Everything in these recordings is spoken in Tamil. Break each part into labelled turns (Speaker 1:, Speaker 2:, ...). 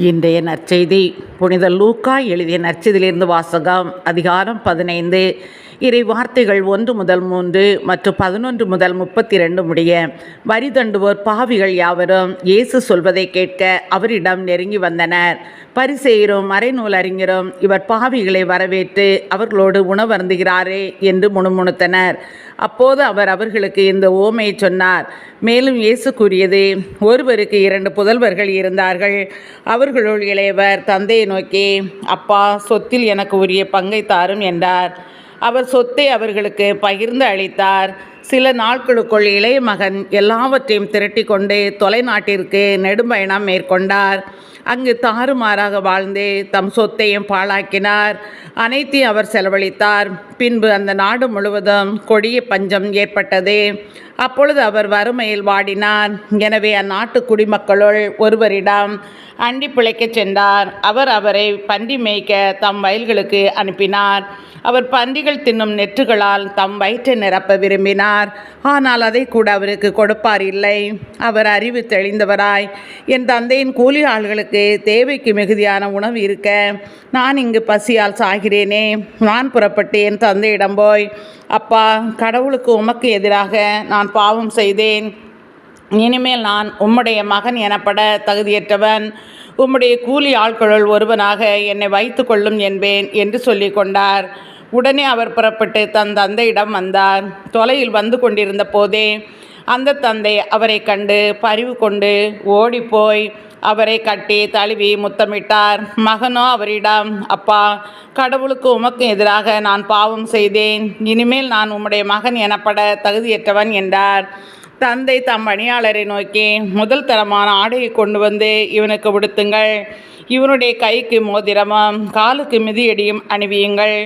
Speaker 1: இன்றைய நற்செய்தி புனித லூக்கா எழுதிய நற்செய்தியிலிருந்து வாசகம். அதிகாரம் 15. இறை வார்த்தைகள் 1 முதல் 3 மற்றும் 11 முதல் 32 முடிய. வரி தண்டுவோர் பாவிகள் யாவரும் இயேசு சொல்வதை கேட்க அவரிடம் நெருங்கி வந்தனர். பரிசேயரும் மறைநூல் அறிஞரும் இவர் பாவிகளை வரவேற்று அவர்களோடு உணவருந்துகிறாரே என்று முணுமுணுத்தனர். அப்போது அவர் அவர்களுக்கு இந்த உவமையை சொன்னார். மேலும் இயேசு கூறியது, ஒருவருக்கு 2 புதல்வர்கள் இருந்தார்கள். அவர்களுள் இளையவர் தந்தையை நோக்கி, அப்பா, சொத்தில் எனக்கு உரிய பங்கை தாரும் என்றார். அவர் சொத்தை அவர்களுக்கு பகிர்ந்து அளித்தார். சில நாட்களுக்குள் இளைய மகன் எல்லாவற்றையும் திரட்டி கொண்டு தொலைநாட்டிற்கு நெடும்பயணம் மேற்கொண்டார். அங்கு தாறுமாறாக வாழ்ந்து தம் சொத்தையும் பாழாக்கினார். அனைத்தையும் அவர் செலவழித்தார். பின்பு அந்த நாடு முழுவதும் கொடிய பஞ்சம் ஏற்பட்டது. அப்பொழுது அவர் வறுமையில் வாடினார். எனவே அந்நாட்டு குடிமக்களுள் ஒருவரிடம் அண்டி பிழைக்கச் சென்றார். அவர் அவரை பன்றி மேய்க்க தம் வயல்களுக்கு அனுப்பினார். அவர் பன்றிகள் தின்னும் நெற்றுகளால் தம் வயிற்றை நிரப்ப விரும்பினார். ஆனால் அதை கூட அவருக்கு கொடுப்பார் இல்லை. அவர் அறிவு தெளிந்தவராய், என் தந்தையின் கூலி ஆள்களுக்கு தேவைக்கு மிகுதியான உணவு இருக்க நான் இங்கு பசியால் சாகிறேனே. நான் புறப்பட்டு என் தந்தையிடம் போய், அப்பா, கடவுளுக்கு உமக்கு எதிராக நான் பாவம் செய்தேன். இனிமேல் நான் உம்முடைய மகன் எனப்பட தகுதியற்றவன். உம்முடைய கூலி ஆட்களுள் ஒருவனாக என்னை வைத்து கொள்ளும் என்பேன் என்று சொல்லி கொண்டார். உடனே அவர் புறப்பட்டு தன் தந்தையிடம் வந்தார். தொலையில் வந்து கொண்டிருந்த போதே அந்த தந்தை அவரை கண்டு பரிவு கொண்டு ஓடிப்போய் அவரை கட்டி தழுவி முத்தமிட்டார். மகனோ அவரிடம், அப்பா, கடவுளுக்கு உமக்கு எதிராக நான் பாவம் செய்தேன். இனிமேல் நான் உம்முடைய மகன் எனப்பட தகுதியற்றவன் என்றார். தந்தை தம் பணியாளரை நோக்கி, முதல் தரமான ஆடையை கொண்டு வந்து இவனுக்கு உடுத்துங்கள். இவனுடைய கைக்கு மோதிரமும் காலுக்கு மிதியடியும் அணிவியுங்கள்.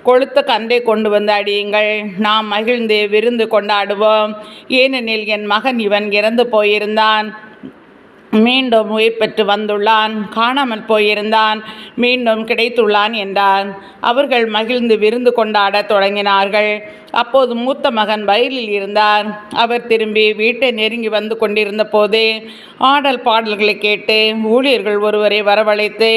Speaker 1: கொழுத்த கன்றை கொண்டு வந்து அடியுங்கள். நாம் மகிழ்ந்து விருந்து கொண்டாடுவோம். ஏனெனில் என் மகன் இவன் இறந்து போயிருந்தான், மீண்டும் உயிர் பெற்று வந்துள்ளான். காணாமல் போயிருந்தான், மீண்டும் கிடைத்துள்ளான் என்றார். அவர்கள் மகிழ்ந்து விருந்து கொண்டாட தொடங்கினார்கள். அப்போது மூத்த மகன் வயலில் இருந்தார். அவர் திரும்பி வீட்டை நெருங்கி வந்து கொண்டிருந்த போது ஆடல் பாடல்களை கேட்டு ஊழியர்கள் ஒருவரை வரவழைத்து,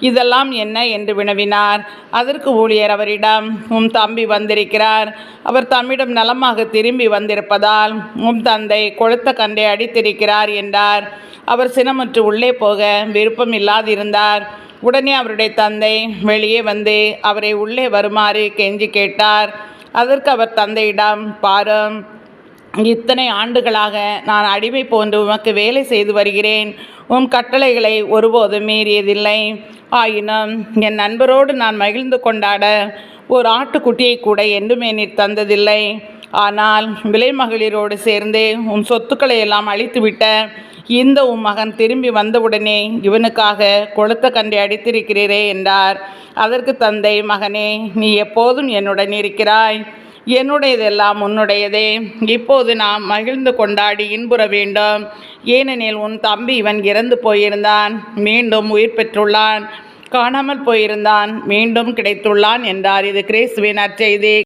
Speaker 1: இதெல்லாம் என்ன என்று வினவினார். அதற்கு ஊழியர் அவரிடம், உம் தம்பி வந்திருக்கிறார். அவர் தம்மிடம் நலமாக திரும்பி வந்திருப்பதால் உம் தந்தை கொழுத்த கன்றை அடித்திருக்கிறார் என்றார். அவர் சினமுற்று உள்ளே போக விருப்பம் இல்லாதிருந்தார். உடனே அவருடைய தந்தை வெளியே வந்து அவரை உள்ளே வருமாறு கெஞ்சி கேட்டார். அதற்கு அவர் தந்தையிடம், பாரும், இத்தனை ஆண்டுகளாக நான் அடிமை போன்று உமக்கு வேலை செய்து வருகிறேன். உம் கட்டளைகளை ஒருபோதும் மீறியதில்லை. ஆயினும் என் நண்பரோடு நான் மகிழ்ந்து கொண்டாட ஒரு ஆட்டுக்குட்டியை கூட என்றுமே நீர் தந்ததில்லை. ஆனால் விலை மகளிரோடு சேர்ந்து உம் சொத்துக்களை எல்லாம் அழித்துவிட்ட இந்த உம் மகன் திரும்பி வந்தவுடனே இவனுக்காக கொழுத்த கன்றை அடித்திருக்கிறீரே என்றார். அதற்கு தந்தை, மகனே, நீ எப்போதும் என்னுடன் இருக்கிறாய். என்னுடையதெல்லாம் உன்னுடையதே. இப்போது நாம் மகிழ்ந்து கொண்டாடி இன்புற வேண்டும். ஏனெனில் உன் தம்பி இவன் இறந்து போயிருந்தான், மீண்டும் உயிர் பெற்றுள்ளான். காணாமல் போயிருந்தான், மீண்டும் கிடைத்துள்ளான் என்றார். இது கிறிஸ்துவின் நற்செய்தி.